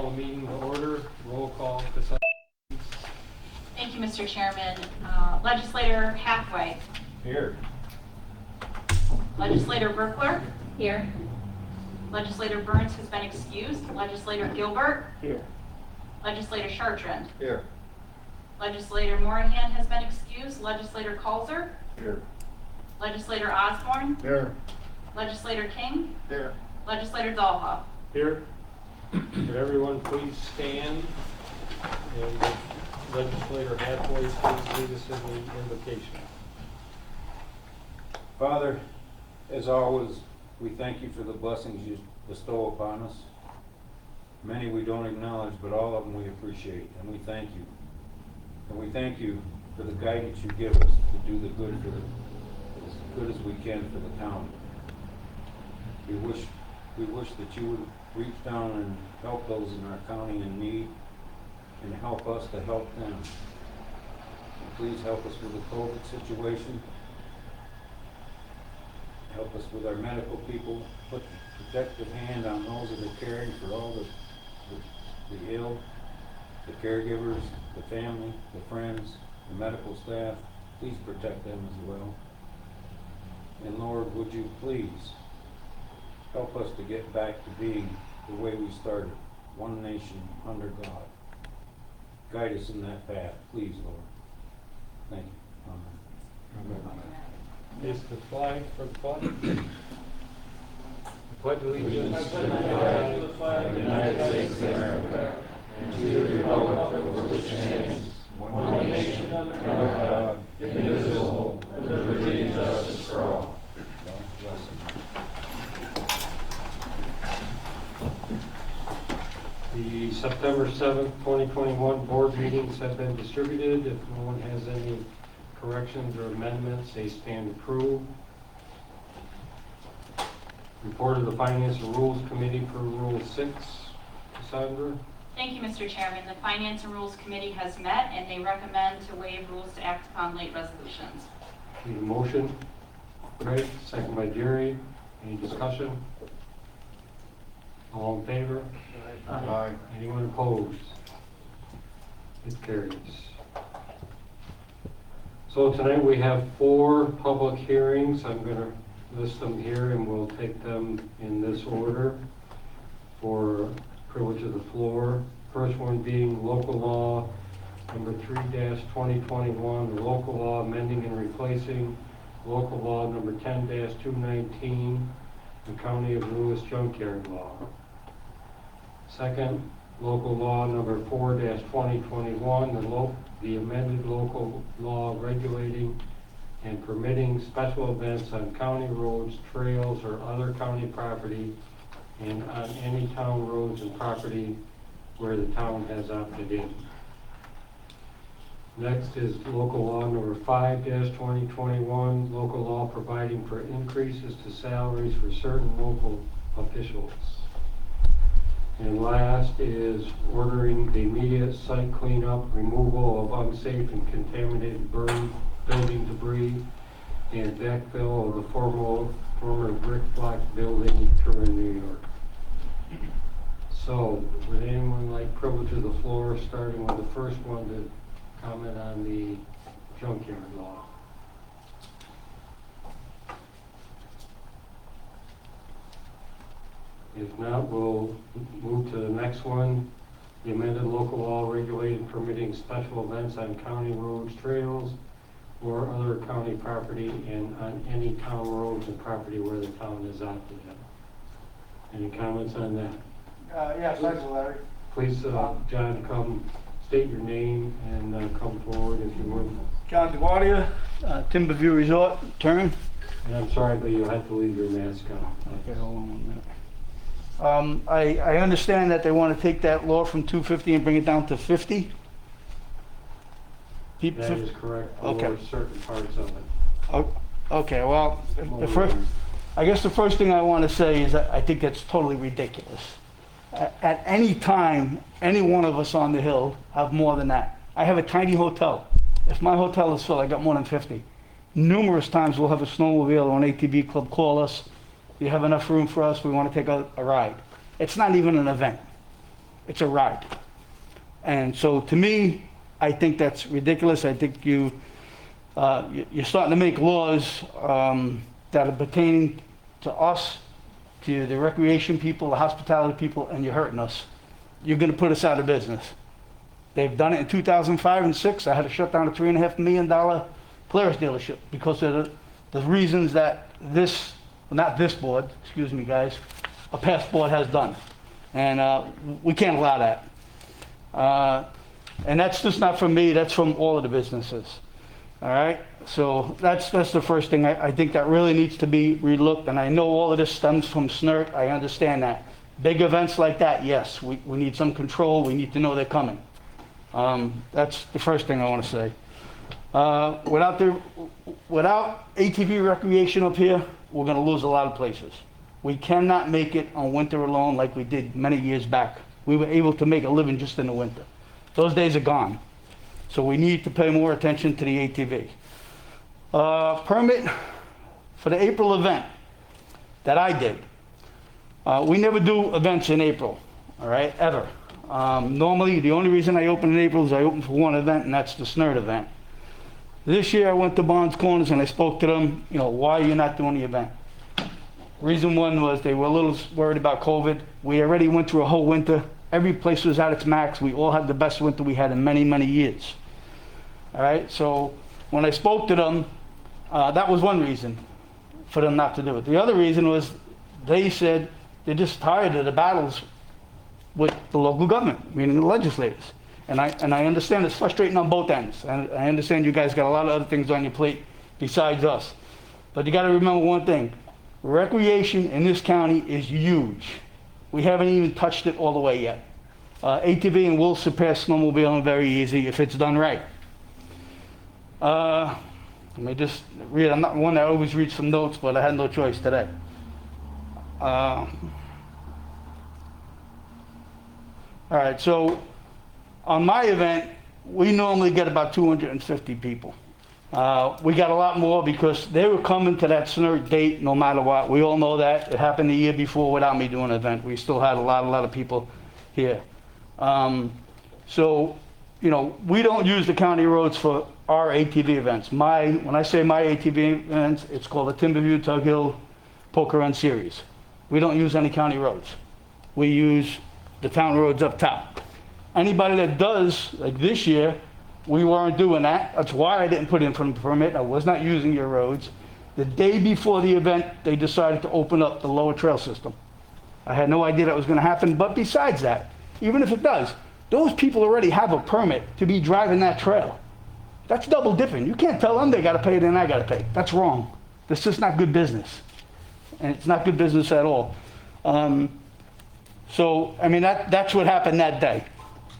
call the meeting to order. Roll call, Cassandra. Thank you, Mr. Chairman. Legislator Hathaway. Here. Legislator Berkler. Here. Legislator Burns has been excused. Legislator Gilbert. Here. Legislator Chartrand. Here. Legislator Morahan has been excused. Legislator Kulzer. Here. Legislator Osborne. Here. Legislator King. Here. Legislator Dahlhoff. Here. Could everyone please stand? And Legislator Hathaway, please lead us in the invocation. Father, as always, we thank you for the blessings you bestow upon us. Many we don't acknowledge, but all of them we appreciate, and we thank you. And we thank you for the guidance you give us to do the good as good as we can for the town. We wish that you would reach down and help those in our county in need, and help us to help them. And please help us with the COVID situation. Help us with our medical people. Put a protective hand on those that are caring for all the ill, the caregivers, the family, the friends, the medical staff. Please protect them as well. And Lord, would you please help us to get back to being the way we started, one nation under God. Guide us in that path, please, Lord. Thank you. Amen. Is the flag for the flag? Pledge allegiance to the flag of the United States of America and to the republic for which it stands, one nation under God, indivisible, with liberty and justice for all. The September 7th, 2021 board meetings have been distributed. If no one has any corrections or amendments, they stand approved. Report of the Finance and Rules Committee for Rule 6. Cassandra? Thank you, Mr. Chairman. The Finance and Rules Committee has met and they recommend to waive rules to act upon late resolutions. Need a motion? Craig, second by Jerry. Any discussion? All in favor? Aye. Anyone opposed? It carries. So tonight we have 4 public hearings. I'm going to list them here and we'll take them in this order for privilege of the floor. First one being local law number 3-2021, the local law amending and replacing local law number 10-219, the County of Lewis junkyard law. Second, local law number 4-2021, the amended local law regulating and permitting special events on county roads, trails, or other county property and on any town roads and property where the town has opted in. Next is local law number 5-2021, local law providing for increases to salaries for certain local officials. And last is ordering the immediate site cleanup, removal of unsafe and contaminated building debris, and backfill of the former brick block building in Turin, New York. So, would anyone like privilege of the floor, starting with the first one to comment on the junkyard law? If not, we'll move to the next one. The amended local law regulating permitting special events on county roads, trails, or other county property and on any town roads and property where the town is opted in. Any comments on that? Yes, thanks, Larry. Please, John, come state your name and come forward if you would. John DeGuardia, Timberview Resort, Turn. And I'm sorry, but you'll have to leave your mask on. Okay, hold on 1 minute. I understand that they want to take that law from 250 and bring it down to 50. That is correct, Okay. for certain parts of it. Okay, well, I guess the first thing I want to say is that I think that's totally ridiculous. At any time, any one of us on the Hill have more than that. I have a tiny hotel. If my hotel is filled, I got more than 50. Numerous times we'll have a snowmobile or an ATV club call us. You have enough room for us? We want to take a ride. It's not even an event. it's a ride. And so to me, I think that's ridiculous. I think you're starting to make laws that are pertaining to us, to the recreation people, the hospitality people, and you're hurting us. You're going to put us out of business. They've done it in 2005 and 6. I had to shut down a $3.5 million Polaris dealership because of the reasons that not this board, excuse me guys, a past board has done. And we can't allow that. And that's just not from me, that's from all of the businesses. All right, so that's the first thing. I think that really needs to be relooked, and I know all of this stems from SNRT, I understand that. Big events like that, yes, we need some control, we need to know they're coming. That's the first thing I want to say. Without ATV recreation up here, we're going to lose a lot of places. We cannot make it on winter alone like we did many years back. We were able to make a living just in the winter. Those days are gone. So we need to pay more attention to the ATV. Permit for the April event that I did. We never do events in April, all right, ever. Normally, the only reason I open in April is I open for one event, and that's the SNRT event. This year I went to Barnes Corners and I spoke to them, why are you not doing the event? Reason one was they were a little worried about COVID. We already went through a whole winter. Every place was at its max. We all had the best winter we had in many, many years. All right, so when I spoke to them, that was one reason for them not to do it. The other reason was they said they're just tired of the battles with the local government, meaning the legislators. And I understand it's frustrating on both ends. And I understand you guys got a lot of other things on your plate besides us. But you got to remember one thing. Recreation in this county is huge. We haven't even touched it all the way yet. ATV and will surpass snowmobiling very easy if it's done right. Let me just read. I'm not one that always reads some notes, but I had no choice today. All right, so on my event, we normally get about 250 people. We got a lot more because they were coming to that SNRT date no matter what. We all know that. It happened the year before without me doing an event. We still had a lot of people here. So, we don't use the county roads for our ATV events. When I say my ATV events, it's called the Timberview Tug Hill Poker Run Series. We don't use any county roads. We use the town roads up top. Anybody that does, like this year, we weren't doing that. That's why I didn't put in for the permit. I was not using your roads. The day before the event, they decided to open up the lower trail system. I had no idea that was going to happen, but besides that, even if it does, those people already have a permit to be driving that trail. That's double dipping. You can't tell them they got to pay, then I got to pay. That's wrong. That's just not good business. And it's not good business at all. So, I mean, that's what happened that day.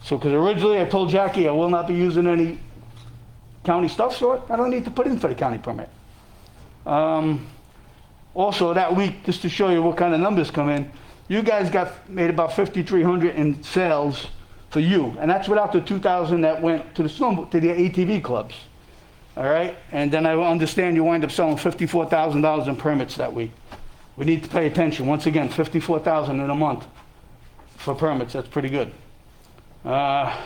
So, because originally I told Jackie I will not be using any county stuff, so I don't need to put in for the county permit. Also, that week, just to show you what kind of numbers come in, you guys made about 5,300 in sales for you, and that's without the 2,000 that went to the ATV clubs. All right, and then I understand you wind up selling $54,000 in permits that week. We need to pay attention. Once again, $54,000 in a month for permits. That's pretty good. Now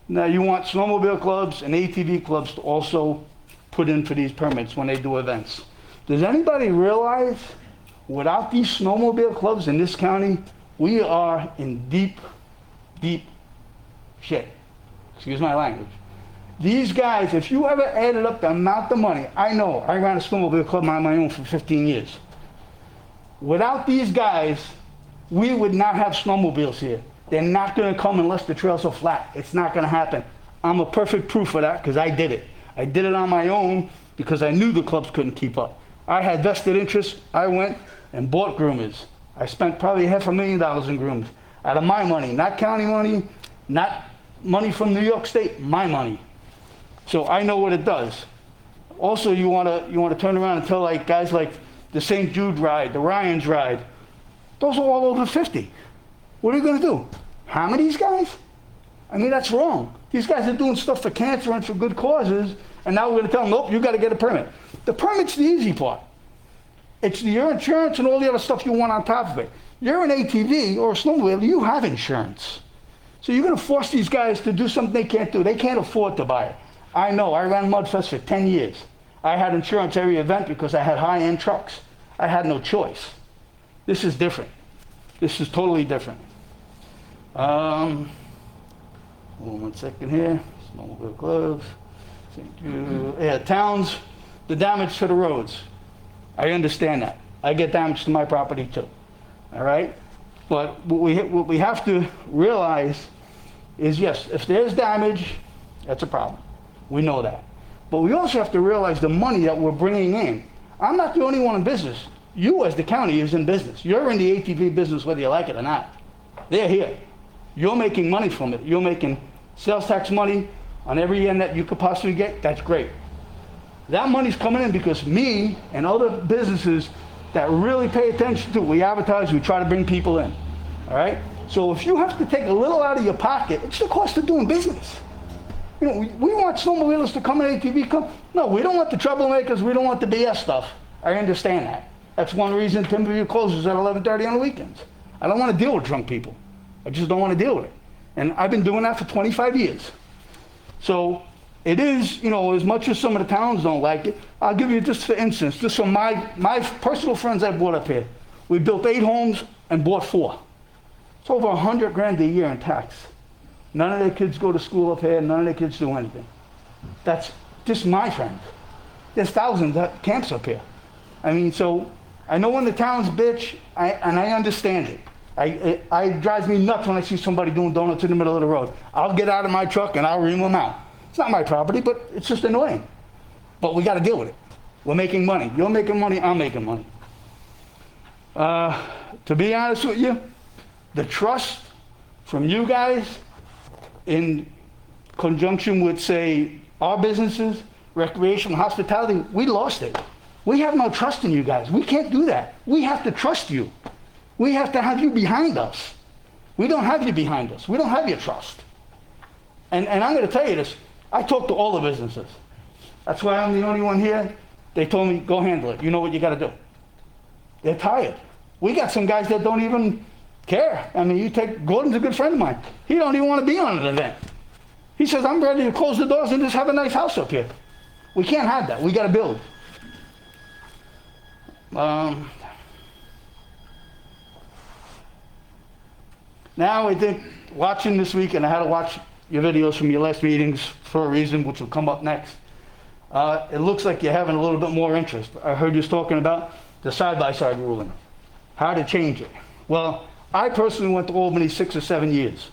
you want snowmobile clubs and ATV clubs to also put in for these permits when they do events. Does anybody realize without these snowmobile clubs in this county, we are in deep, deep shit. Excuse my language. These guys, if you ever added up the amount of money, I know, I ran a snowmobile club on my own for 15 years. Without these guys, we would not have snowmobiles here. They're not going to come unless the trails are flat. It's not going to happen. I'm a perfect proof of that because I did it. I did it on my own because I knew the clubs couldn't keep up. I had vested interest. I went and bought groomers. I spent probably $500,000 in groomers out of my money, not county money, not money from New York State, my money. So I know what it does. Also, you want to turn around and tell guys like the St. Jude ride, the Ryan's ride. Those are all over 50. What are you going to do? Hammer these guys? I mean, that's wrong. These guys are doing stuff for cancer and for good causes, and now we're going to tell them, nope, you got to get a permit. The permit's the easy part. It's your insurance and all the other stuff you want on top of it. You're an ATV or a snowmobile, you have insurance. So you're gonna force these guys to do something they can't do. They can't afford to buy it. I know, I ran Mudfest for 10 years. I had insurance every event because I had high-end trucks. I had no choice. This is different. This is totally different. Hold on 1 second here. Snowmobile gloves. Yeah, towns, the damage to the roads. I understand that. I get damage to my property too. All right? But what we have to realize is, yes, if there's damage, that's a problem. We know that. But we also have to realize the money that we're bringing in. I'm not the only one in business. You, as the county, is in business. You're in the ATV business whether you like it or not. They're here. You're making money from it. You're making sales tax money on every end that you could possibly get. That's great. That money's coming in because me and other businesses that really pay attention to it, we advertise, we try to bring people in. All right? So if you have to take a little out of your pocket, it's the cost of doing business. You know, we want snowmobilers to come in ATV, come. No, we don't want the troublemakers, we don't want the BS stuff. I understand that. That's one reason Timberview closes at 11:30 on the weekends. I don't want to deal with drunk people. I just don't want to deal with it. And I've been doing that for 25 years. So it is, you know, as much as some of the towns don't like it, I'll give you just for instance, just from my personal friends I brought up here. We built 8 homes and bought 4. It's over $100,000 a year in tax. None of their kids go to school up here, none of their kids do anything. That's just my friends. There's thousands of camps up here. I mean, so I know when the towns bitch, and I understand it. It drives me nuts when I see somebody doing donuts in the middle of the road. I'll get out of my truck and I'll ream them out. It's not my property, but it's just annoying. But we got to deal with it. We're making money. You're making money, I'm making money. To be honest with you, the trust from you guys in conjunction with, say, our businesses, recreation, hospitality, we lost it. We have no trust in you guys. We can't do that. We have to trust you. We have to have you behind us. We don't have you behind us. We don't have your trust. And I'm going to tell you this. I talk to all the businesses. That's why I'm the only one here. They told me, go handle it. You know what you got to do. They're tired. We got some guys that don't even care. I mean, Gordon's a good friend of mine. He don't even want to be on an event. He says, I'm ready to close the doors and just have a nice house up here. We can't have that. We got to build. Now I think watching this week, and I had to watch your videos from your last meetings for a reason, which will come up next. It looks like you're having a little bit more interest. I heard you talking about the side-by-side ruling, how to change it. Well, I personally went to Albany 6 or 7 years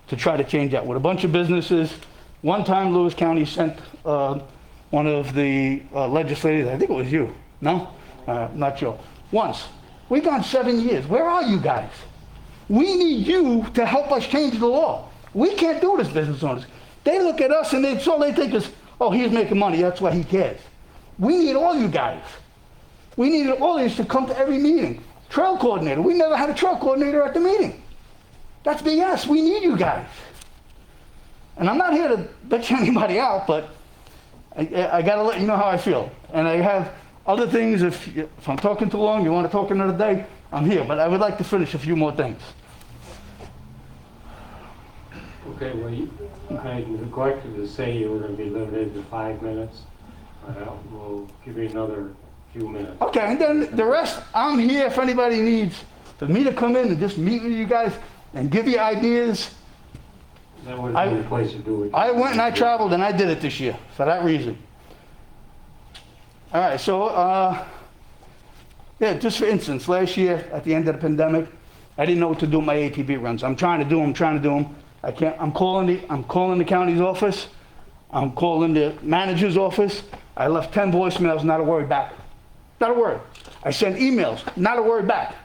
to try to change that with a bunch of businesses. One time Lewis County sent one of the legislators, I think it was you, no? Not sure. Once. We've gone 7 years. Where are you guys? We need you to help us change the law. We can't do this, business owners. They look at us and all they think is, oh, he's making money, that's why he cares. We need all you guys. We need all of you to come to every meeting. Trail coordinator. We never had a trail coordinator at the meeting. That's BS. We need you guys. And I'm not here to bitch anybody out, but I got to let you know how I feel. And I have other things. If I'm talking too long, you want to talk another day, I'm here. But I would like to finish a few more things. Okay, well, I neglected to say you were going to be limited to 5 minutes. We'll give you another few minutes. Okay, and then the rest, I'm here if anybody needs for me to come in and just meet with you guys and give you ideas. That would be the place to do it. I went and I traveled and I did it this year for that reason. All right, so, yeah, just for instance, last year at the end of the pandemic, I didn't know what to do with my ATV runs. I'm trying to do them. I can't, I'm calling the county's office. I'm calling the manager's office. I left 10 voicemails, not a word back. Not a word. I sent emails, not a word back.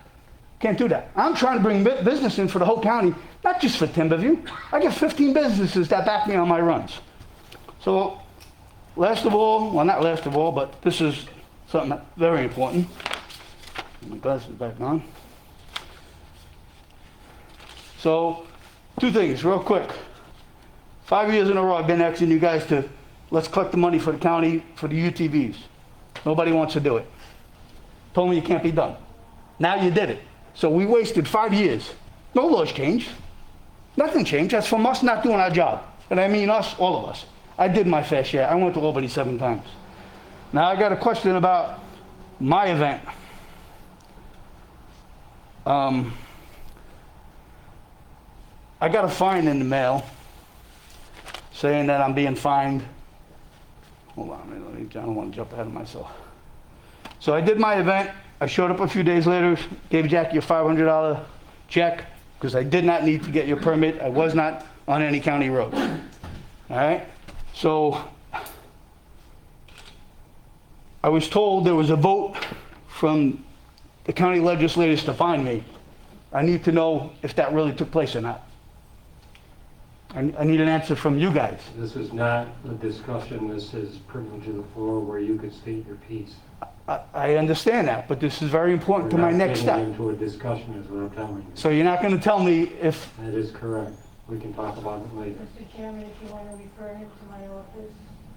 Can't do that. I'm trying to bring business in for the whole county, not just for Timberview. I get 15 businesses that back me on my runs. So, last of all, well, not last of all, but this is something very important. My glasses back on. So, 2 things, real quick. 5 years in a row, I've been asking you guys to, let's collect the money for the county, for the UTVs. Nobody wants to do it. Told me it can't be done. Now you did it. So we wasted 5 years. No laws changed. Nothing changed. That's from us not doing our job. And I mean us, all of us. I did my fair share. I went to Albany 7 times. Now I got a question about my event. I got a fine in the mail saying that I'm being fined. Hold on a minute, I don't want to jump ahead of myself. So I did my event. I showed up a few days later, gave Jackie a $500 check because I did not need to get your permit. I was not on any county road. All right? So I was told there was a vote from the county legislators to fine me. I need to know if that really took place or not. I need an answer from you guys. This is not a discussion, this is privilege of the floor where you could state your piece. I understand that, but this is very important to my next We're step. not getting into a discussion is what I'm telling you. So you're not going to tell me if, That is correct. We can talk about it later. Mr. Chairman, if you want to refer him to my office,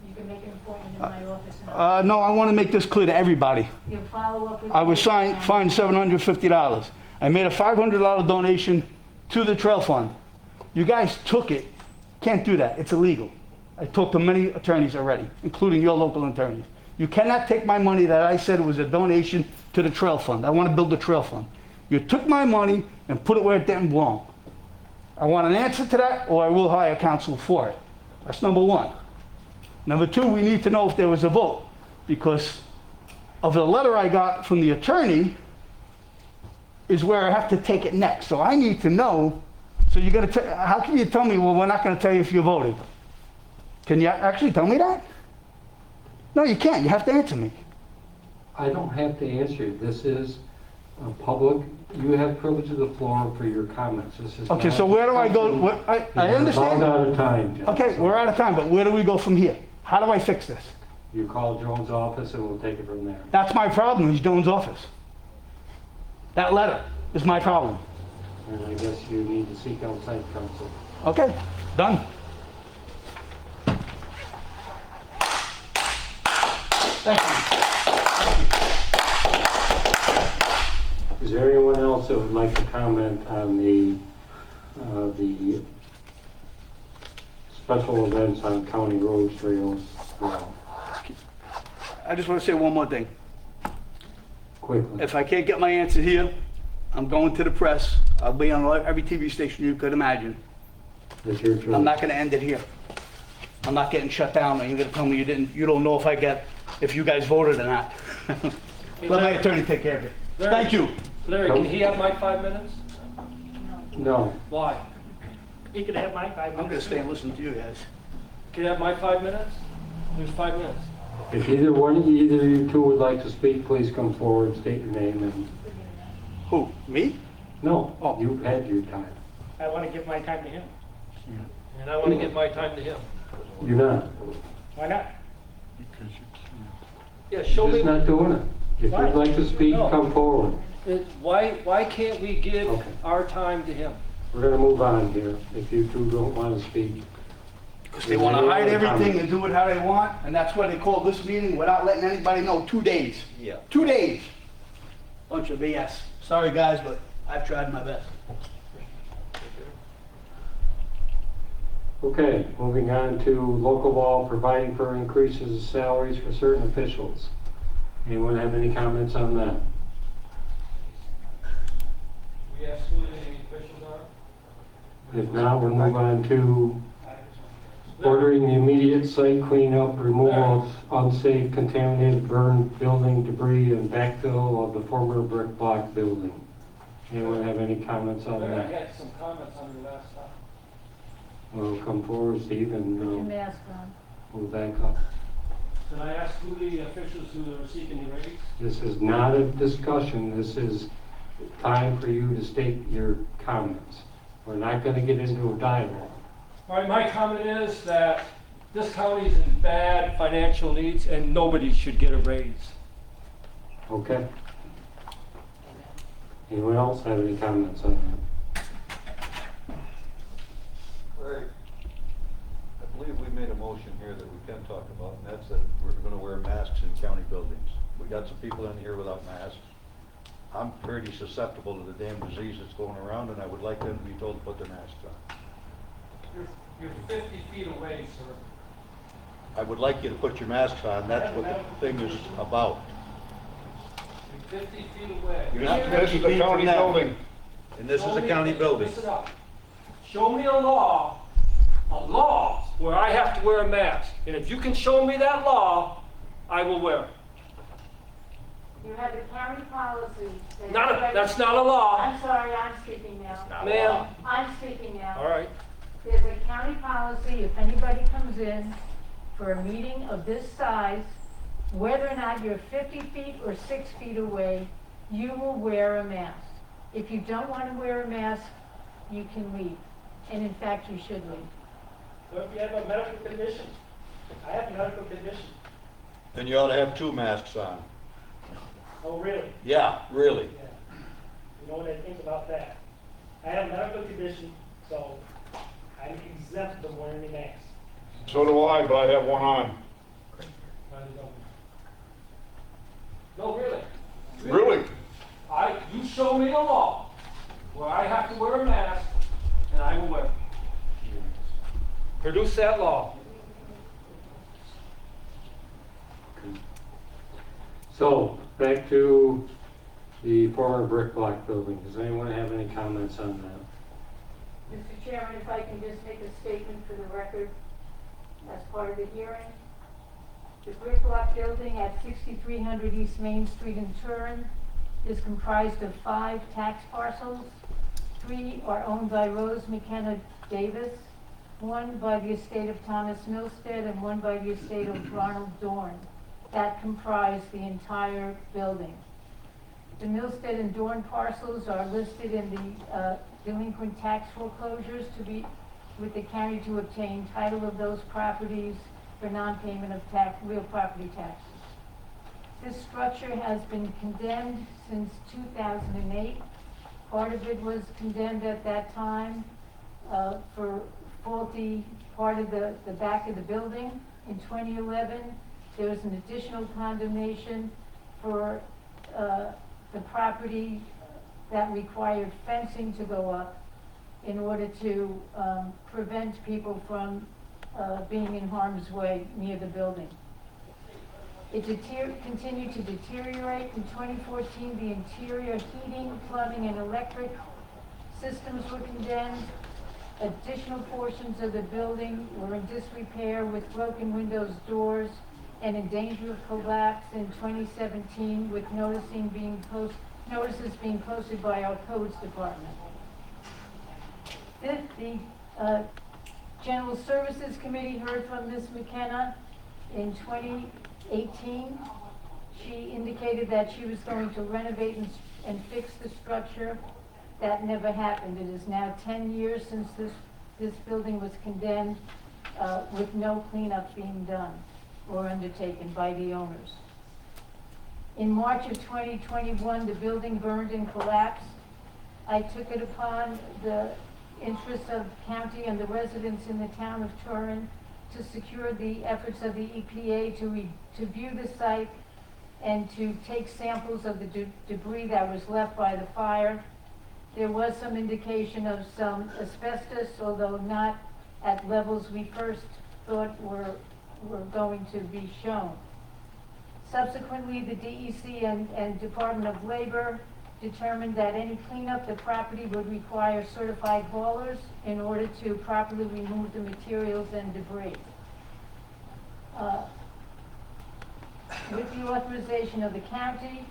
you can make an appointment in my office. And no, I want to make this clear to everybody. you'll follow up with. I was me. fined $750. I made a $500 donation to the trail fund. You guys took it. Can't do that. It's illegal. I talked to many attorneys already, including your local attorneys. You cannot take my money that I said was a donation to the trail fund. I want to build a trail fund. You took my money and put it where it didn't belong. I want an answer to that, or I will hire counsel for it. That's number one. Number two, we need to know if there was a vote, because of the letter I got from the attorney is where I have to take it next. So I need to know. So you're going to how can you tell me, well, we're not going to tell you if you voted? Can you actually tell me that? No, you can't. You have to answer me. I don't have to answer you. This is a public, you have privilege of the floor for your comments. This is Okay, not so where do I go? discussion. I You're understand. about out of time, John. Okay, we're out of time, but where do we go from here? How do I fix this? You call Jones' office and we'll take it from there. That's my problem, is Jones' office. That letter is my problem. And I guess you need to seek outside counsel. Okay, done. Thank you. Is there anyone else that would like to comment on the special events on county roads, trails? Well, I just want to say one more thing. quickly. If I can't get my answer here, I'm going to the press. I'll be on every TV station you could imagine. It's your choice. I'm not going to end it here. I'm not getting shut down, and you're going to tell me you don't know if you guys voted or not. Let my attorney take care of it. Thank you. Larry, can he have my 5 minutes? No. Why? He can have my 5 minutes. I'm going to stay and listen to you guys. Can he have my 5 minutes? There's 5 minutes. If either of you two would like to speak, please come forward, state your name and, Who? Me? no, Oh. you've had your time. I want to give my time to him. And I want to give my time to him. You're not. Why not? Yeah, show You're me. just not doing it. If Why? you'd like to speak, No. come forward. Why can't we give Okay. our time to him? We're gonna move on here, if you two don't want to speak. Because they want to hide everything and do it how they want, and that's why they called this meeting without letting anybody know. 2 days. Yeah. 2 days. Bunch of BS. Sorry, guys, but I've tried my best. Okay, moving on to local law providing for increases of salaries for certain officials. Anyone have any comments on that? We asked who the officials are. If not, we'll move on to ordering the immediate site cleanup, removal of unsafe contaminated burned building debris and backfill of the former brick block building. Anyone have any comments on I that? had some comments on the last time. Well, come forward, Steve, Put your and mask on. we'll back up. Did I ask who the officials who are seeking the raise? This is not a discussion, this is time for you to state your comments. We're not gonna get into a dialogue. All right, my comment is that this county is in bad financial needs and nobody should get a raise. Okay? Anyone else have any comments on that? Right. I believe we made a motion here that we can talk about, and that's that we're gonna wear masks in county buildings. We got some people in here without masks. I'm pretty susceptible to the damn disease that's going around, and I would like them to be told to put their masks on. You're 50 feet away, sir. I would like you to put your masks on, that's what the thing is about. You're 50 feet away. You're not This is the county building. And this is Show a me- county building. Listen up. Show me a law where I have to wear a mask. And if you can show me that law, I will wear it. You have a county policy. That's not a law. I'm sorry, I'm speaking now. Ma'am, I'm speaking now. all right. There's a county policy, if anybody comes in for a meeting of this size, whether or not you're 50 feet or 6 feet away, you will wear a mask. If you don't want to wear a mask, you can leave. And in fact, you should leave. What if you have a medical condition? I have a medical condition. Then you ought to have 2 masks on. Oh, really? Yeah, really. Yeah. You know what I think about that? I have a medical condition, so I'm exempt from wearing a mask. So do I, but I have one on. No, really. Really? You show me a law where I have to wear a mask, and I will wear it. Produce that law. So, back to the former brick block building. Does anyone have any comments on that? Mr. Chairman, if I can just make a statement for the record as part of the hearing. The brick block building at 6300 East Main Street in Turin is comprised of 5 tax parcels. 3 are owned by Rose McKenna Davis, 1 by the estate of Thomas Milstead, and 1 by the estate of Ronald Dorn. That comprise the entire building. The Milstead and Dorn parcels are listed in the delinquent tax foreclosures to be with the county to obtain title of those properties for non-payment of real property taxes. This structure has been condemned since 2008. Part of it was condemned at that time for faulty part of the back of the building. In 2011, there was an additional condemnation for the property that required fencing to go up in order to prevent people from being in harm's way near the building. It continued to deteriorate. In 2014, the interior heating, plumbing, and electric systems were condemned. Additional portions of the building were in disrepair with broken windows, doors, and in danger of collapse in 2017 with notices being posted by our codes department. The General Services Committee heard from Ms. McKenna in 2018. She indicated that she was going to renovate and fix the structure. That never happened. It is now 10 years since this building was condemned with no cleanup being done or undertaken by the owners. In March of 2021, the building burned and collapsed. I took it upon the interest of the county and the residents in the town of Turin to secure the efforts of the EPA to view the site and to take samples of the debris that was left by the fire. There was some indication of some asbestos, although not at levels we first thought were going to be shown. Subsequently, the DEC and Department of Labor determined that any cleanup the property would require certified haulers in order to properly remove the materials and debris. With the authorization of the county,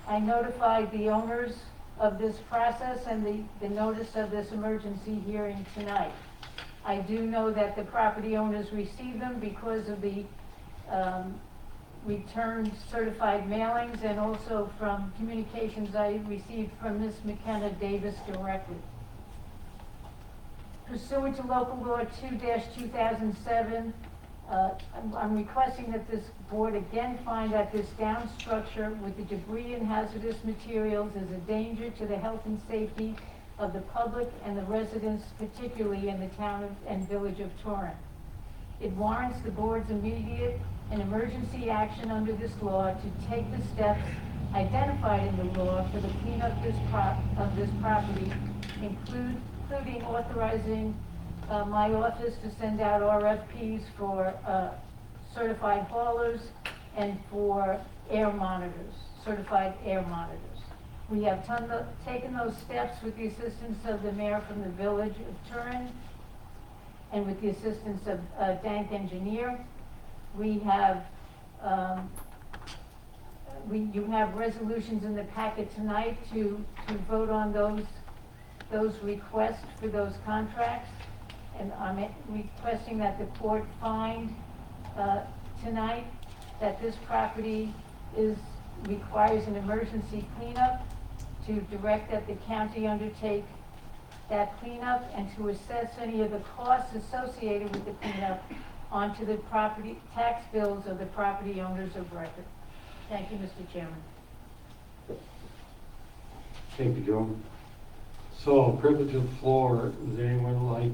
I notified the owners of this process and the notice of this emergency hearing tonight. I do know that the property owners received them because of the returned certified mailings and also from communications I received from Ms. McKenna Davis directly. Pursuant to local law 2-2007, I'm requesting that this board again find that this down structure with the debris and hazardous materials is a danger to the health and safety of the public and the residents, particularly in the town and village of Turin. It warrants the board's immediate and emergency action under this law to take the steps identified in the law for the cleanup of this property, including authorizing my office to send out RFPs for certified haulers and for air monitors, certified air monitors. We have taken those steps with the assistance of the mayor from the village of Turin and with the assistance of Dank Engineer. We have, you have resolutions in the packet tonight to vote on those requests for those contracts. And I'm requesting that the court find tonight that this property requires an emergency cleanup, to direct that the county undertake that cleanup and to assess any of the costs associated with the cleanup onto the property tax bills of the property owners of record. Thank you, Mr. Chairman. Thank you, Joan. So, privilege of the floor, does anyone like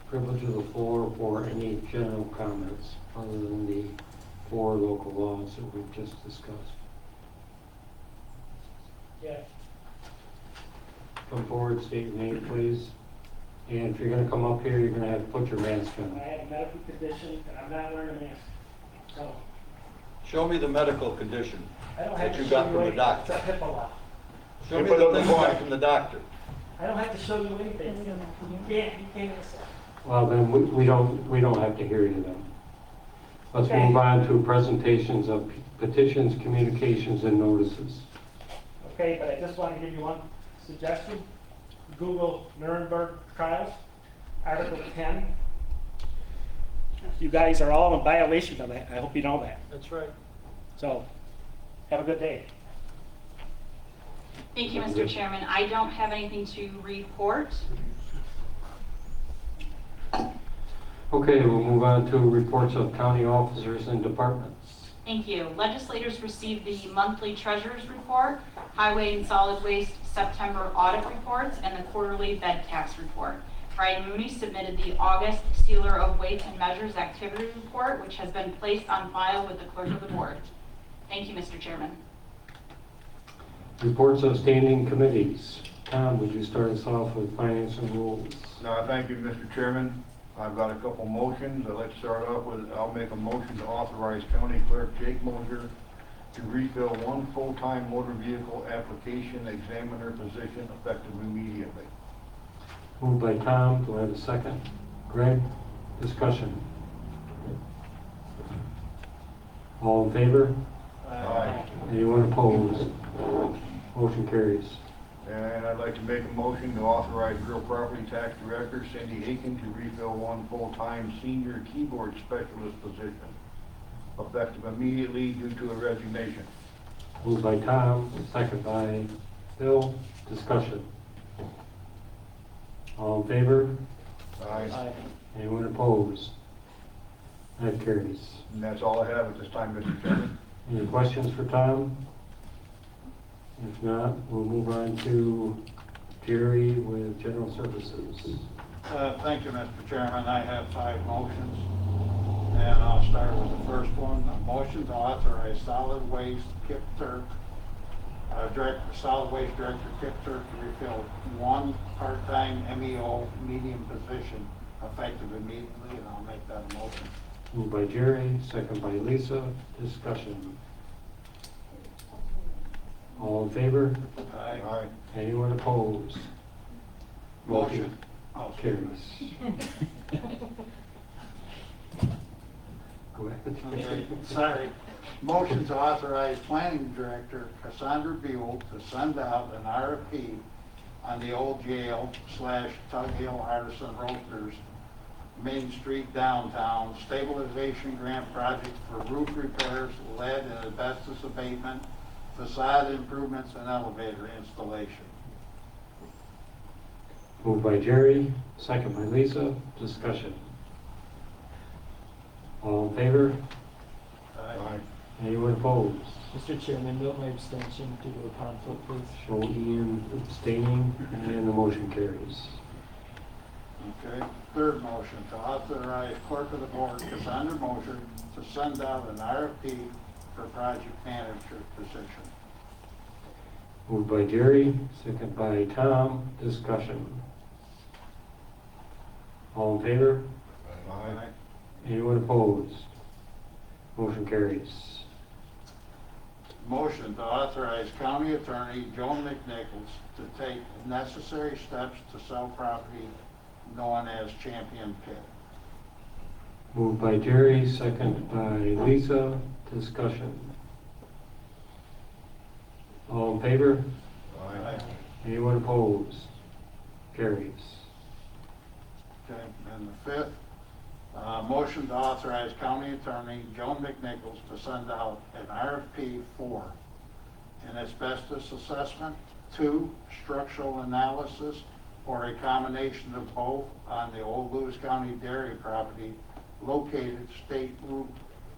privilege of the floor for any general comments other than the 4 local laws that we've just discussed? Yeah. Come forward, state your name, please. And if you're gonna come up here, you're gonna have to put your mask I on. have a medical condition and I'm not wearing a mask. So Show me the medical condition I don't have that to you show got you from the anything. doctor. It's a HIPAA law. Show me the thing you got from the doctor. I don't have to show you anything. You can't accept. Well, then we don't have to hear you then. Let's Okay. move on to presentations of petitions, communications, and notices. Okay, but I just want to give you one suggestion. Google Nuremberg trials, Article 10. You guys are all in violation of that. I hope you know that. That's right. So, have a good day. Thank you, Mr. Chairman. I don't have anything to report. Okay, we'll move on to reports of county officers and departments. Thank you. Legislators received the monthly treasurer's report, highway and solid waste September audit reports, and the quarterly bed tax report. Brian Mooney submitted the August Sealer of Weights and Measures activity report, which has been placed on file with the clerk of the board. Thank you, Mr. Chairman. Reports of standing committees. Tom, would you start us off with finance and rules? Thank you, Mr. Chairman. I've got a couple motions. I'd like to start off with, I'll make a motion to authorize County Clerk Jake Mosier to refill 1 full-time motor vehicle application examiner position effective immediately. Moved by Tom, do I have a second? Greg, discussion. All in favor? Aye. Anyone opposed? Motion carries. And I'd like to make a motion to authorize real property tax director Cindy Aiken to refill 1 full-time senior keyboard specialist position effective immediately due to a resignation. Moved by Tom, second by Bill, discussion. All in favor? Aye. Anyone opposed? That carries. And that's all I have at this time, Mr. Chairman. Any questions for Tom? If not, we'll move on to Jerry with General Services. Thank you, Mr. Chairman. I have 5 motions, and I'll start with the first one. A motion to authorize solid waste solid waste director Kip Turk to refill 1 part-time MEO medium position effective immediately, and I'll make that a motion. Moved by Jerry, second by Lisa, discussion. All in favor? Aye. Aye. Anyone opposed? Motion. Carries. Go ahead. Okay, sorry. Motion to authorize planning director Cassandra Buell to send out an RFP on the old jail / Tug Hill Artisan Roasters Main Street downtown stabilization grant project for roof repairs, lead and asbestos abatement, facade improvements, and elevator installation. Moved by Jerry, second by Lisa, discussion. All in favor? Aye. Anyone opposed? Mr. Chairman, note my abstention due to a conflict, please. Show Ian abstaining, and the motion carries. Okay. Third motion to authorize clerk of the board Cassandra Mosier to send out an RFP for project manager position. Moved by Jerry, second by Tom. Discussion. All in favor? Aye. Anyone opposed? Motion carries. Motion to authorize County Attorney Joan McNichols to take necessary steps to sell property known as Champion Pit. Moved by Jerry, second by Lisa. Discussion. All in favor? Aye. Anyone opposed? Carries. Okay, and the fifth, motion to authorize County Attorney Joan McNichols to send out an RFP for an asbestos assessment, 2, structural analysis, or a combination of both on the old Lewis County dairy property located State Route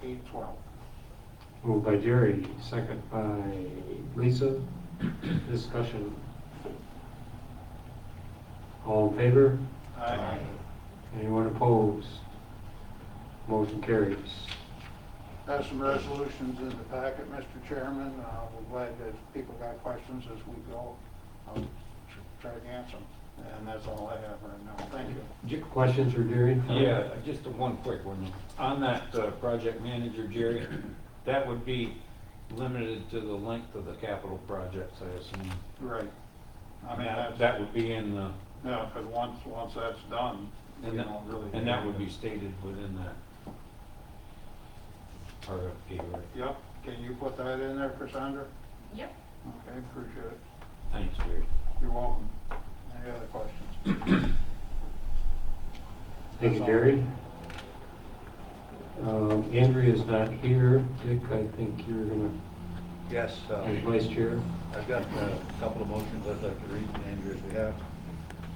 812. Moved by Jerry, second by Lisa. Discussion. All in favor? Aye. Anyone opposed? Motion carries. Have some resolutions in the packet, Mr. Chairman. We're glad that if people got questions as we go, I'll try to answer them. And that's all I have right now. Thank you. Questions for Jerry? Yeah, just one quick one. On that project manager, Jerry, that would be limited to the length of the capital projects, I assume. Right. I mean, That would be in the, no, because once that's done, we and that, don't really. and that would be stated within that RFP, right? Yep. Can you put that in there, Cassandra? Yep. Okay, appreciate it. Thanks, Jerry. You're welcome. Any other questions? Thank you, Jerry. Andrea's not here. Dick, I think you're gonna, Yes, as vice chair. I've got a couple of motions I'd like to read on Andrea's behalf.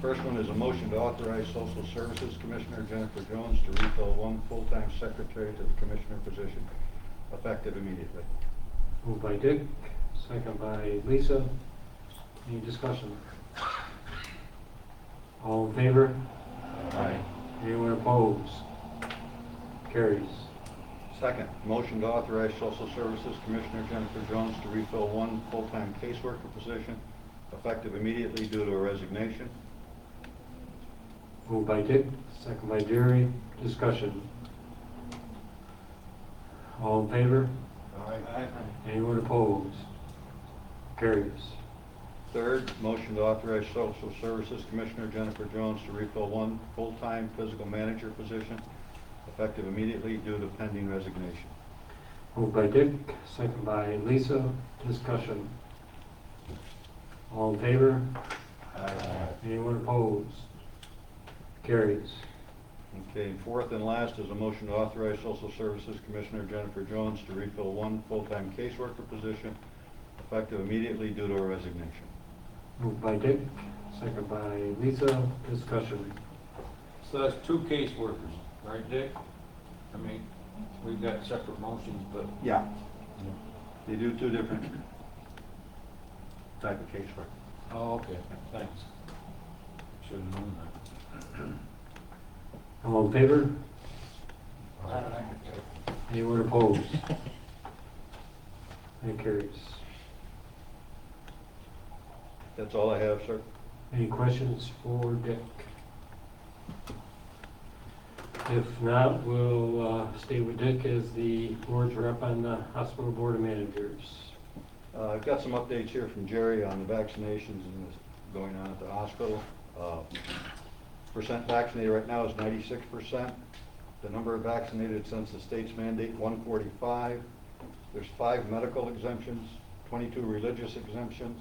First one is a motion to authorize Social Services Commissioner Jennifer Jones to refill one full-time secretary to the commissioner position, effective immediately. Moved by Dick, second by Lisa. Any discussion? All in favor? Aye. Anyone opposed? Carries. Second, motion to authorize Social Services Commissioner Jennifer Jones to refill one full-time caseworker position, effective immediately due to a resignation. Moved by Dick, second by Jerry. Discussion. All in favor? Aye. Anyone opposed? Carries. Third, motion to authorize Social Services Commissioner Jennifer Jones to refill one full-time physical manager position, effective immediately due to pending resignation. Moved by Dick, second by Lisa. Discussion. All in favor? Anyone opposed? Carries. Okay, fourth and last is a motion to authorize Social Services Commissioner Jennifer Jones to refill one full-time caseworker position, effective immediately due to a resignation. Moved by Dick, second by Lisa. Discussion. So that's two caseworkers, right, Dick? I mean, we've got separate motions, but Yeah. They do two different type of casework. oh, okay, thanks. Should have known that. All in favor? Anyone opposed? That carries. That's all I have, sir. Any questions for Dick? If not, we'll stay with Dick as the board's rep on the Hospital Board of Managers. I've got some updates here from Jerry on the vaccinations and what's going on at the hospital. Percent vaccinated right now is 96%. The number of vaccinated since the state's mandate, 145. There's 5 medical exemptions, 22 religious exemptions.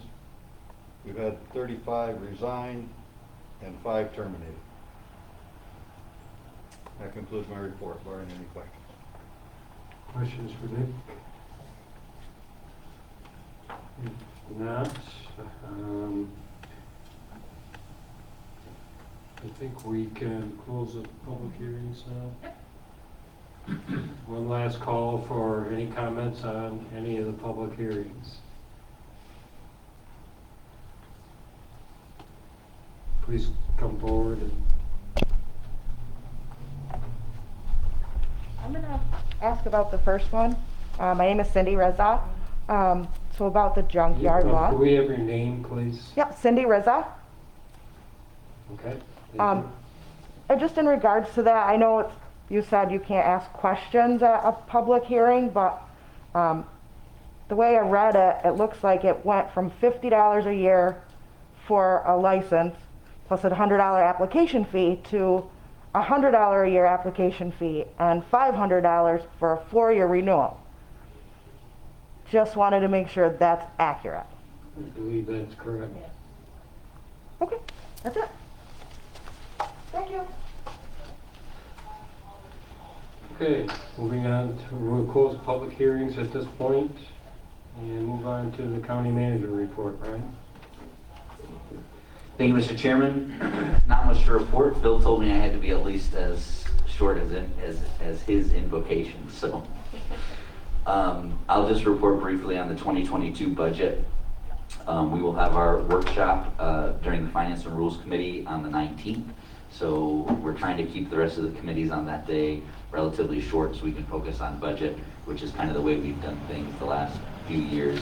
We've had 35 resign and 5 terminated. That concludes my report, barring any questions. Questions for Dick? If not, I think we can close the public hearings now. One last call for any comments on any of the public hearings. Please come forward and I'm going to ask about the first one. My name is Cindy Reza. So about the junkyard law. Could we have your name, please? Yep, Cindy Rizza. Okay. thank Um, you. And just in regards to that, I know you said you can't ask questions at a public hearing, but the way I read it, it looks like it went from $50 a year for a license plus a $100 application fee to a $100 a year application fee and $500 for a 4-year renewal. Just wanted to make sure that's accurate. I believe that's correct. Okay, that's it. Thank you. Okay, moving on to, we'll close public hearings at this point and move on to the county manager report, right? Thank you, Mr. Chairman. Not much to report. Bill told me I had to be at least as short as his invocation, so. I'll just report briefly on the 2022 budget. We will have our workshop during the Finance and Rules Committee on the 19th. So we're trying to keep the rest of the committees on that day relatively short so we can focus on budget, which is kind of the way we've done things the last few years.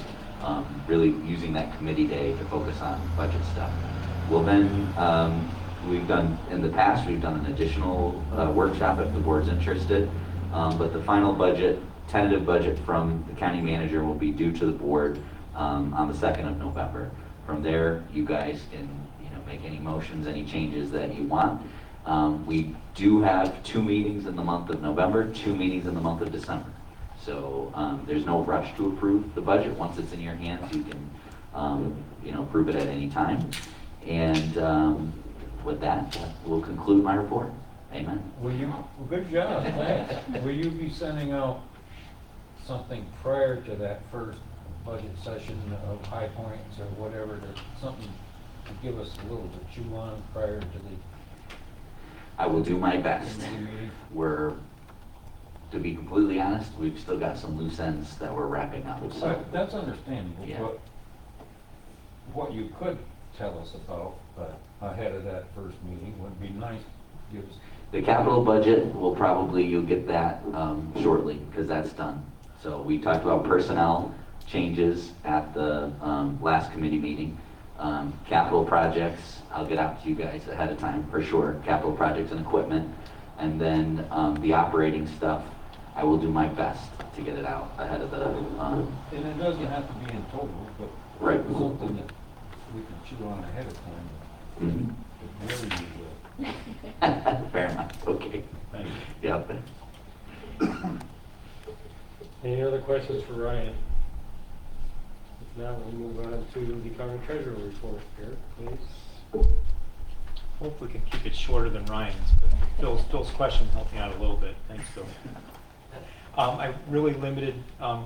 Really using that committee day to focus on budget stuff. Well then, we've done, in the past, we've done an additional workshop if the board's interested. But the final budget, tentative budget from the county manager will be due to the board on the 2nd of November. From there, you guys can make any motions, any changes that you want. We do have 2 meetings in the month of November, 2 meetings in the month of December. So there's no rush to approve the budget. Once it's in your hands, you can approve it at any time. And with that, we'll conclude my report. Amen. Good job, thanks. Will you be sending out something prior to that first budget session of high points or whatever, something to give us a little to chew on prior to the I will do my best. meeting? To be completely honest, we've still got some loose ends that we're wrapping up. So That's understandable, Yeah. but what you could tell us about ahead of that first meeting would be nice. Give us. the capital budget you'll get that shortly because that's done. So we talked about personnel changes at the last committee meeting. Capital projects, I'll get out to you guys ahead of time for sure. Capital projects and equipment. And then the operating stuff, I will do my best to get it out ahead of the... And it doesn't have to be in total, but Right. something that we can chew on ahead of time. Whatever you will. Fair enough, okay. Thank you. Yep. Any other questions for Ryan? If not, we'll move on to the county treasurer report here, please. Hopefully we can keep it shorter than Ryan's, but Phil's question helped me out a little bit. Thanks, Phil. I really limited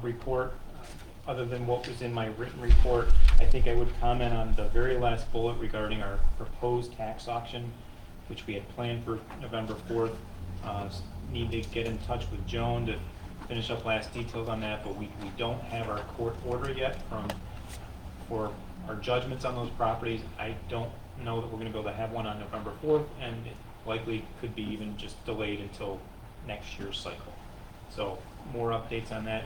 report other than what was in my written report. I think I would comment on the very last bullet regarding our proposed tax auction, which we had planned for November 4th. Need to get in touch with Joan to finish up last details on that, but we don't have our court order yet for our judgments on those properties. I don't know that we're going to be able to have one on November 4th, and it likely could be even just delayed until next year's cycle. So more updates on that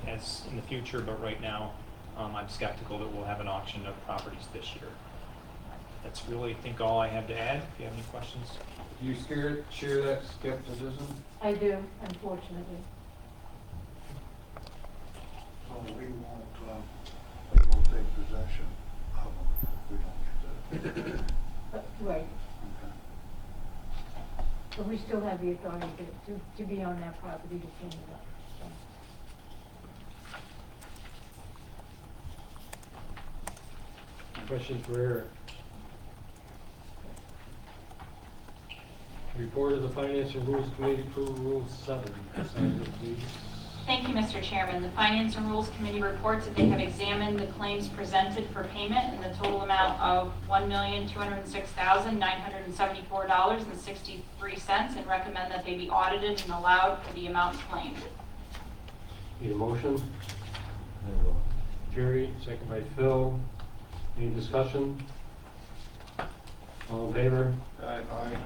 as in the future, but right now I'm skeptical that we'll have an auction of properties this year. That's really, I think, all I have to add. If you have any questions. Do you share that skepticism? I do, unfortunately. So we won't take possession of them if we don't get that. Right. But we still have the authority to be on that property to clean it up. Questions for Eric? Report of the Finance and Rules Committee, approve Rule 7. Cassandra, please. Thank you, Mr. Chairman. The Finance and Rules Committee reports that they have examined the claims presented for payment in the total amount of $1,206,974.63 and recommend that they be audited and allowed for the amount claimed. Need a motion? Jerry, second by Phil. Any discussion? All in favor? Aye.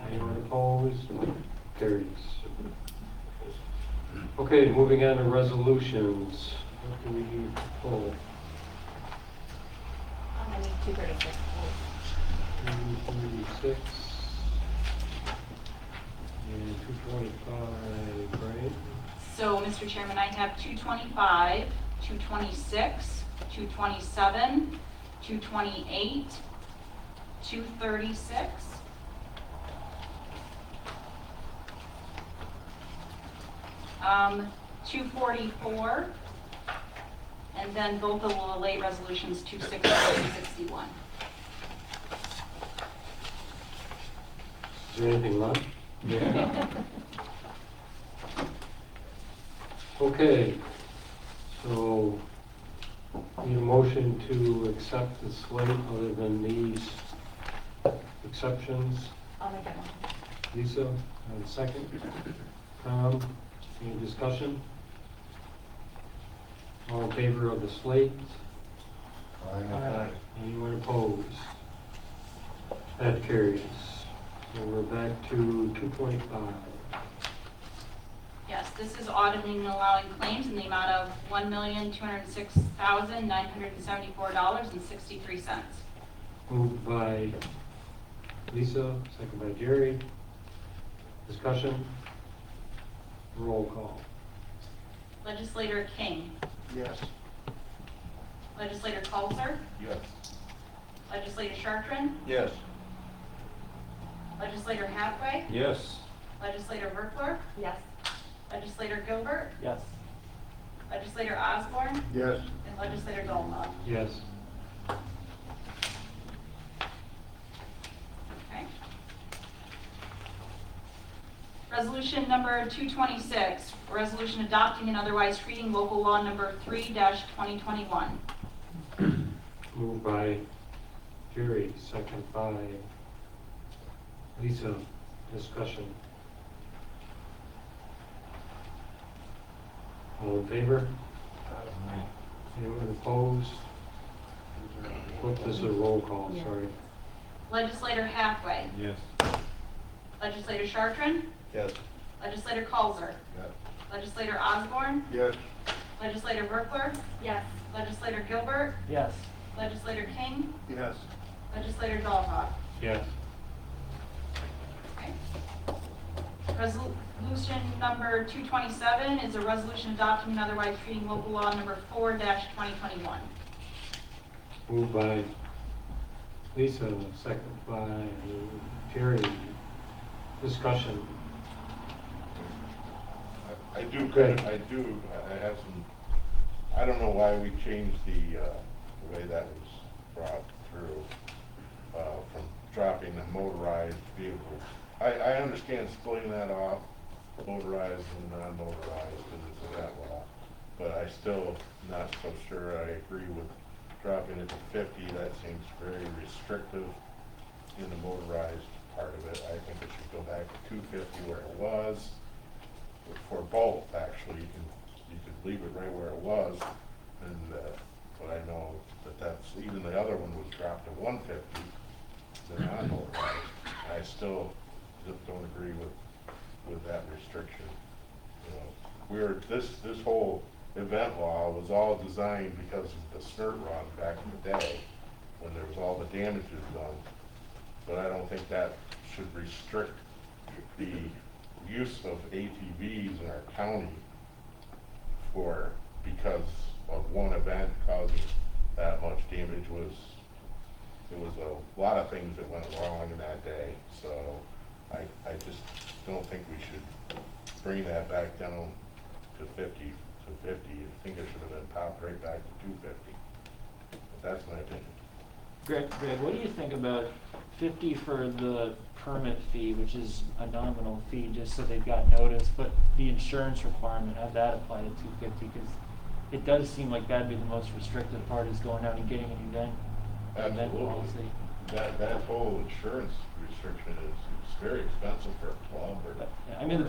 Anyone opposed? Carries. Okay, moving on to resolutions. What do we pull? 236. 236 and 225, right? So, Mr. Chairman, I have 225, 226, 227, 228, 236, 244, and then both of the late resolutions, 260 and 61. Is there anything left? Yeah. Okay, so need a motion to accept the slate other than these exceptions. I'll make that one. Lisa, and second. Tom, any discussion? All in favor of the slate? Aye. Anyone opposed? That carries. So we're back to 225. Yes, this is auditing and allowing claims in the amount of $1,206,974.63. Moved by Lisa, second by Jerry. Discussion? Roll call. Legislator King. Yes. Legislator Coulter. Yes. Legislator Chartrand. Yes. Legislator Hathaway. Yes. Legislator Verkler. Yes. Legislator Gilbert. Yes. Legislator Osborne. Yes. And Legislator Dolma. Yes. Okay. Resolution number 226, resolution adopting and otherwise treating local law number 3-2021. Moved by Jerry, second by Lisa. Discussion. All in favor? Anyone opposed? What is a roll call, sorry. Legislator Hathaway. Yes. Legislator Chartrand. Yes. Legislator Coulter. Yes. Legislator Osborne. Yes. Legislator Verkler. Yes. Legislator Gilbert. Yes. Legislator King. Yes. Legislator Dolma. Yes. Okay. Resolution number 227 is a resolution adopting and otherwise treating local law number 4-2021. Moved by Lisa, second by Jerry. Discussion. I do, Good. I have some, I don't know why we changed the way that was brought through, from dropping the motorized vehicles. I understand splitting that off, motorized and non-motorized, because it's in that law, but I still not so sure I agree with dropping it to 50. That seems very restrictive in the motorized part of it. I think it should go back to 250 where it was. For both, actually, you could leave it right where it was, and but I know that's even the other one was dropped to 150, the non-motorized. I still just don't agree with that restriction. You know, this whole event law was all designed because of the skirt run back in the day when there was all the damages done. But I don't think that should restrict the use of ATVs in our county because of one event causing that much damage. It was a lot of things that went wrong in that day, so I just don't think we should bring that back down to 50. I think it should have been popped right back to 250. But that's my opinion. Greg, what do you think about 50 for the permit fee, which is a nominal fee, just so they've got notice, but the insurance requirement, have that apply to 250? Because it does seem like that'd be the most restrictive part, is going out and getting an event policy. That whole insurance restriction is very expensive for a club. I mean, the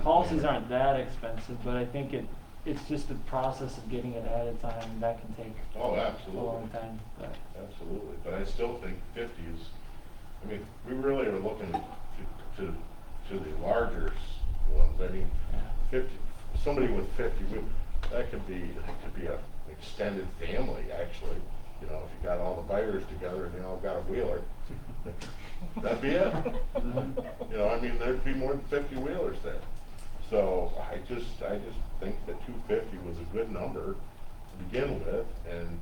policies aren't that expensive, but I think it's just the process of getting it ahead of time, and that can take a long time. But. Absolutely, but I still think 50 is, I mean, we really are looking to the larger ones. I mean, 50, somebody with 50, that could be an extended family, actually. You know, if you got all the buyers together and they all got a wheeler, that'd be it. You know, I mean, there'd be more than 50 wheelers there. So I just think that 250 was a good number to begin with, and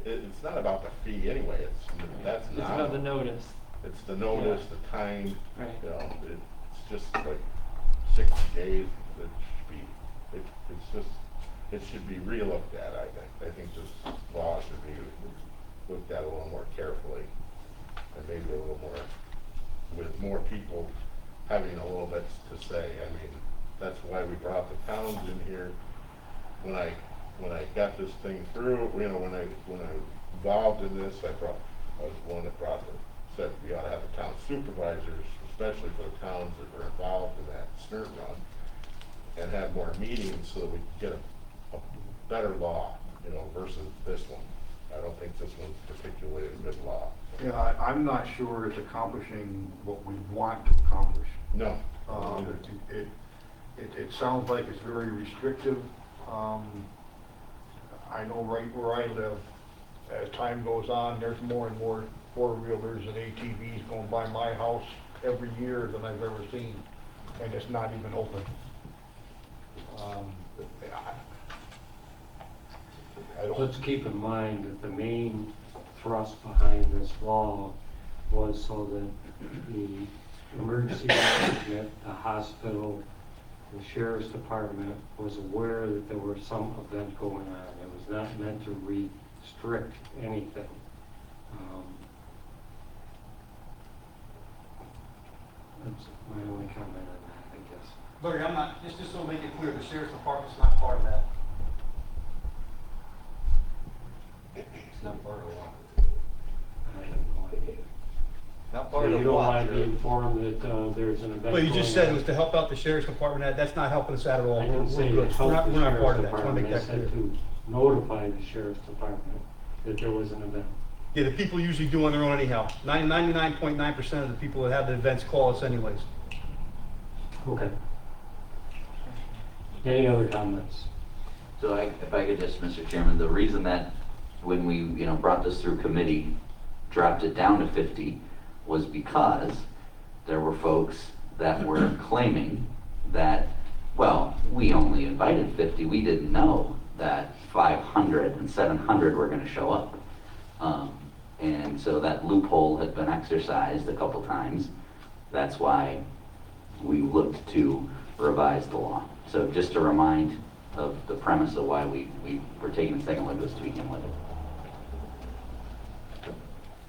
it's not about the fee anyway. That's It's not. about the notice. It's the notice, the time. Right. You know, it's just like 60 days. It should be. It's just. It should be re-looked at. I think. I think this law should be looked at a little more carefully, and maybe a little more, with more people having a little bit to say. I mean, that's why we brought the towns in here. When I got this thing through, you know, when I involved in this, I was the one that said we ought to have the town supervisors, especially for the towns that were involved in that snort run, and have more meetings so that we could get a better law, you know, versus this one. I don't think this one's particularly a good law. Yeah, I'm not sure it's accomplishing what we want to accomplish. No. It sounds like it's very restrictive. I know right where I live, as time goes on, there's more and more four-wheelers and ATVs going by my house every year than I've ever seen, and it's not even open. Let's keep in mind that the main thrust behind this law was so that the emergency management, the hospital, the sheriff's department was aware that there was some event going on. It was not meant to restrict anything. That's my only comment on that, I guess. Larry, I'm not, just so to make it clear, the sheriff's department's not part of that. It's not part of the law. I have no idea. Not So you don't want to be informed that there's an event. Well, you just going said it on. was to help out the sheriff's department. That's not helping us out at all. I didn't say We're good. to help the We're not part of sheriff's that. I want to make department. I that clear. said to notify the sheriff's department that there was an event. Yeah, the people usually do on their own anyhow. 99.9% of the people that have the events call us anyways. Okay. Any other comments? So if I could just, Mr. Chairman, the reason that when we, brought this through committee, dropped it down to 50 was because there were folks that were claiming that, well, we only invited 50. We didn't know that 500 and 700 were going to show up. And so that loophole had been exercised a couple times. That's why we looked to revise the law. So just to remind of the premise of why we were taking a second look at this to begin with.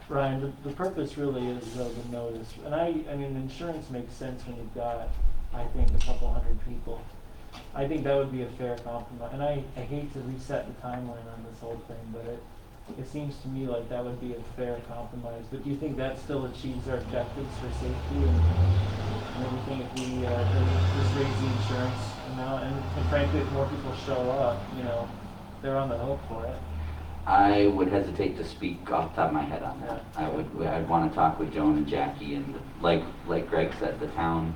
Ryan, the purpose really is the notice. And I mean, insurance makes sense when you've got, I think, a couple hundred people. I think that would be a fair compromise. And I hate to reset the timeline on this whole thing, but it seems to me like that would be a fair compromise. But do you think that still achieves our objectives for safety and everything if we just raise the insurance amount? And frankly, if more people show up, they're on the hook for it. I would hesitate to speak off the top of my head on that. I'd want to talk with Joan and Jackie, and like Greg said, the town,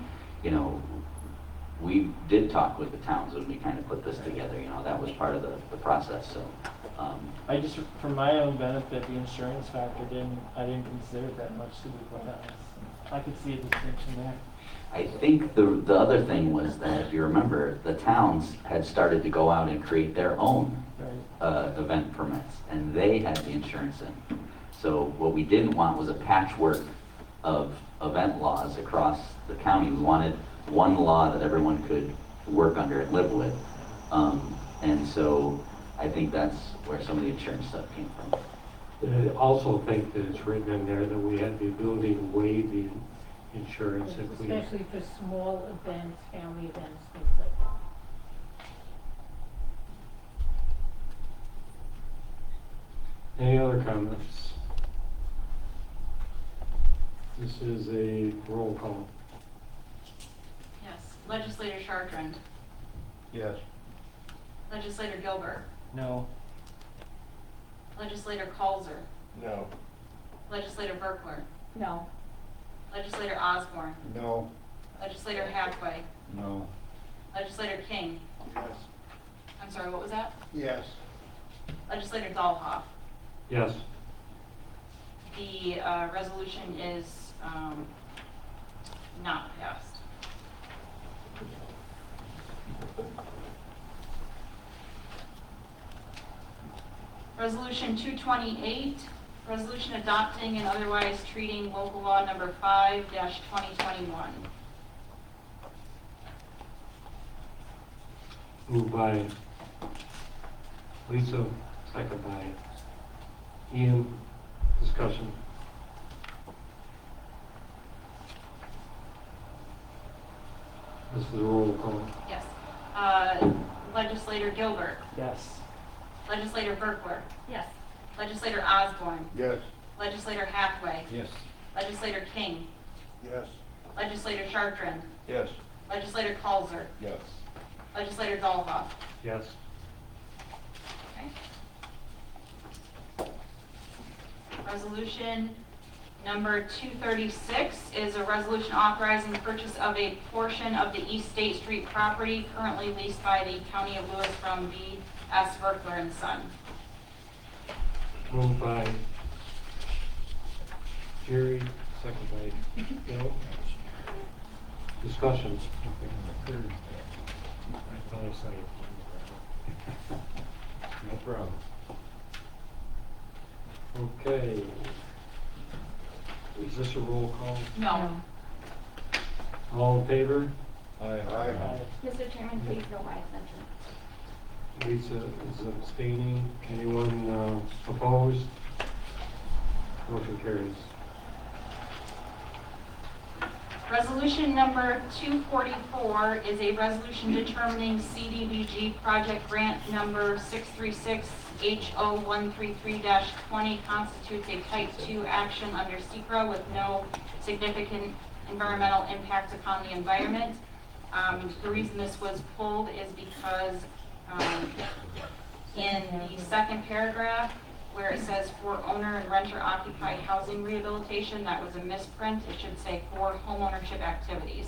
we did talk with the towns when we kind of put this together. That was part of the process. So I just, for my own benefit, the insurance factor I didn't consider it that much, to be quite honest. I could see a distinction there. I think the other thing was that, if you remember, the towns had started to go out and create their own event permits, and they had the insurance in. So what we didn't want was a patchwork of event laws across the county. We wanted one law that everyone could work under and live with. And so I think that's where some of the insurance stuff came from. I also think that it's written in there that we have the ability to waive the insurance if we. Especially for small events, family events, things like that. Any other comments? This is a roll call. Yes. Legislator Chartrand. Yes. Legislator Gilbert. No. Legislator Kalzer. No. Legislator Berkler. No. Legislator Osborne. No. Legislator Hathaway. No. Legislator King. Yes. I'm sorry, what was that? Yes. Legislator Dahlhoff. Yes. The resolution is not passed. Resolution 228, resolution adopting and otherwise treating local law number 5-2021. Moved by Lisa, second by Ian. Discussion. This is a roll call. Yes. Legislator Gilbert. Yes. Legislator Berkler. Yes. Legislator Osborne. Yes. Legislator Hathaway. Yes. Legislator King. Yes. Legislator Chartrand. Yes. Legislator Kalzer. Yes. Legislator Dolhoff. Yes. Okay. Resolution number 236 is a resolution authorizing the purchase of a portion of the East State Street property currently leased by the County of Lewis from B.S. Verkler and Son. Moved by Jerry, second by Bill. Discussion. No problem. Okay. Is this a roll call? No. All in favor? Aye. Mr. Chairman, please note my abstention. Lisa is abstaining. Anyone opposed? Motion carries. Resolution number 244 is a resolution determining CDBG project grant number 636H0133-20 constitutes a type 2 action under SECRA with no significant environmental impact upon the environment. The reason this was pulled is because in the second paragraph, where it says for owner and renter occupied housing rehabilitation, that was a misprint. It should say for homeownership activities.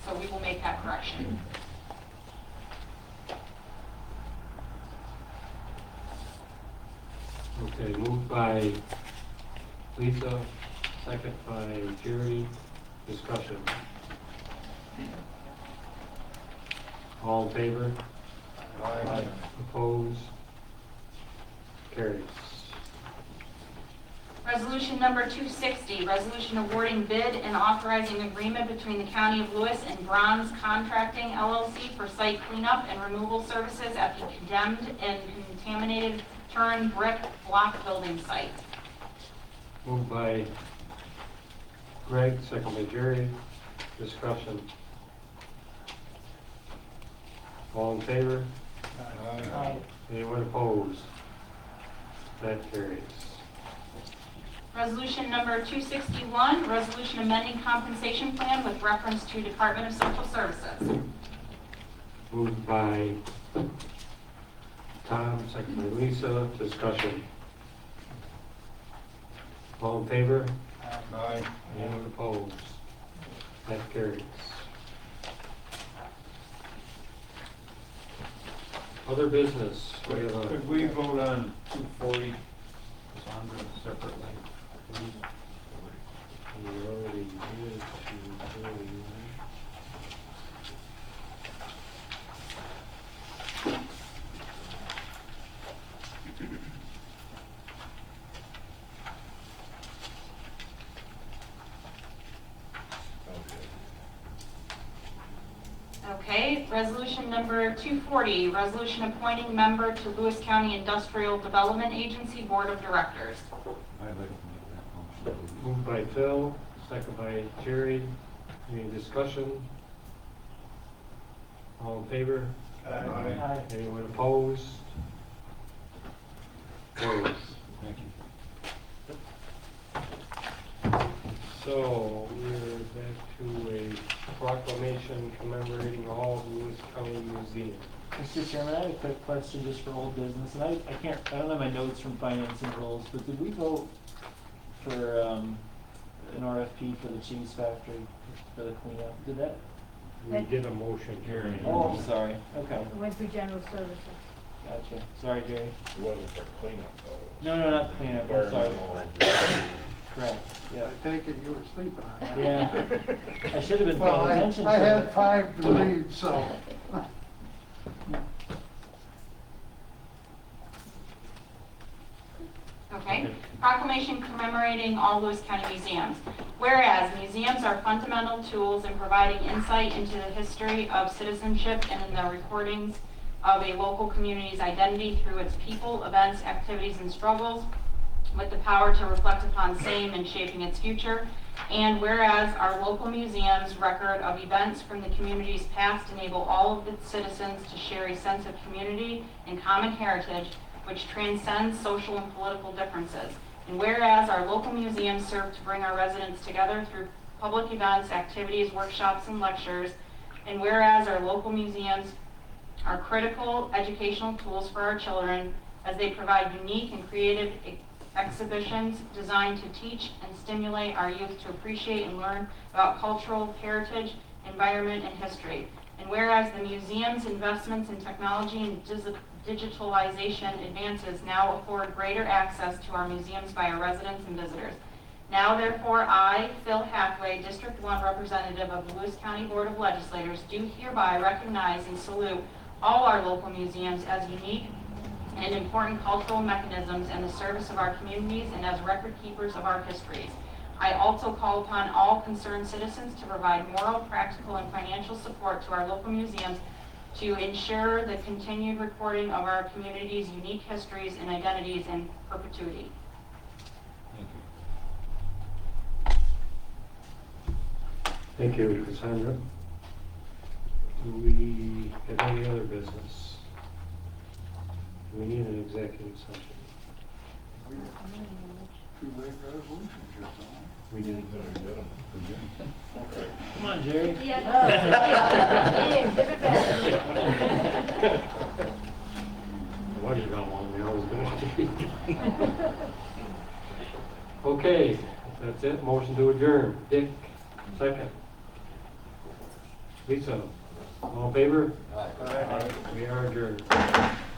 So we will make that correction. Okay, moved by Lisa, second by Jerry. Discussion. All in favor? Aye. Opposed? Carries. Resolution number 260, resolution awarding bid and authorizing agreement between the County of Lewis and Bronze Contracting LLC for site cleanup and removal services at the condemned and contaminated Turin brick block building site. Moved by Greg, second by Jerry. Discussion. All in favor? Aye. Anyone opposed? That carries. Resolution number 261, resolution amending compensation plan with reference to Department of Social Services. Moved by Tom, second by Lisa. Discussion. All in favor? Aye. Anyone opposed? That carries. Other business. We have a- Could we vote on 240, Cassandra, separately? please? We already did 240. Okay, resolution number 240, resolution appointing member to Lewis County Industrial Development Agency Board of Directors. I'd like to make that motion. Moved by Phil, second by Jerry. Any discussion? All in favor? Aye. Anyone opposed? Carries. Thank you. So, we're back to a proclamation commemorating all of Lewis County Museum. Mr. Chairman, I have a quick question just for old business, and I don't have my notes from finance and rules, but did we vote for, an RFP for the cheese factory for the cleanup? Did that? We did a motion here. Oh, I'm sorry, okay. It went through general services. Gotcha. Sorry, Jerry. It wasn't for cleanup though. No, not cleanup, I'm sorry. Correct, yeah. I take it you were sleeping on that. Yeah. I should have been Well, paying attention to I it. had 5 to read, so. Okay. Proclamation commemorating all Lewis County museums. Whereas museums are fundamental tools in providing insight into the history of citizenship and in the recordings of a local community's identity through its people, events, activities, and struggles, with the power to reflect upon same and shaping its future. And whereas our local museums' record of events from the community's past enable all of its citizens to share a sense of community and common heritage which transcends social and political differences. And whereas our local museums serve to bring our residents together through public events, activities, workshops, and lectures. And whereas our local museums are critical educational tools for our children as they provide unique and creative exhibitions designed to teach and stimulate our youth to appreciate and learn about cultural heritage, environment, and history. And whereas the museum's investments in technology and digitalization advances now afford greater access to our museums by our residents and visitors. Now therefore, I, Phil Hathaway, District 1 representative of the Lewis County Board of Legislators, do hereby recognize and salute all our local museums as unique and important cultural mechanisms in the service of our communities and as record keepers of our histories. I also call upon all concerned citizens to provide moral, practical, and financial support to our local museums to ensure the continued recording of our community's unique histories and identities in perpetuity. Thank you, Cassandra. Do we have any other business? Do we need an executive session? We did. Come on, Jerry. I wondered how long that was going to be. Okay, that's it. Motion to adjourn. Dick, second. Lisa, all in favor? Aye. We are adjourned.